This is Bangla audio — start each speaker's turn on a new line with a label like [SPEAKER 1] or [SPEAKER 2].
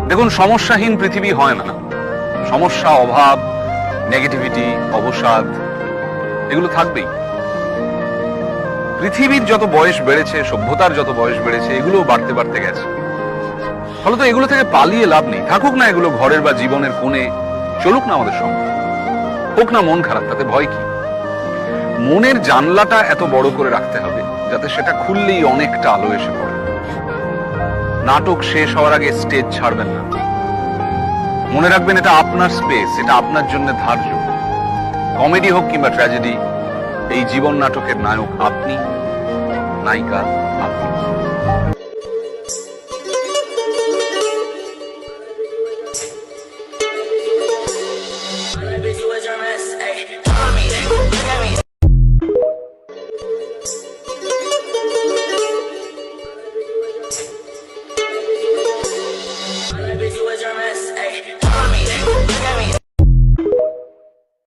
[SPEAKER 1] দেখুন, সমস্যাহীন পৃথিবী হয় না। সমস্যা, অভাব, নেগেটিভিটি, অবসাদ এগুলো থাকবেই। পৃথিবীর যত বয়স বেড়েছে, সভ্যতার যত বয়স বেড়েছে, এগুলো বাড়তে বাড়তে গেছে। ফলত এগুলো থেকে পালিয়ে লাভ নেই। থাকুক না এগুলো ঘরের বা জীবনের কোণে, চলুক না আমাদের সঙ্গে। হোক না মন খারাপ, তাতে ভয় কি? মনের জানলাটা এত বড় করে রাখতে হবে যাতে সেটা খুললেই অনেকটা আলো এসে পড়ে। নাটক শেষ হওয়ার আগে স্টেজ ছাড়বেন না। মনে রাখবেন, এটা আপনার স্পেস, এটা আপনার জন্য ধার্য। কমেডি হোক কিংবা ট্র্যাজেডি, এই জীবন নাটকের নায়ক আপনি, নায়িকা আপনি।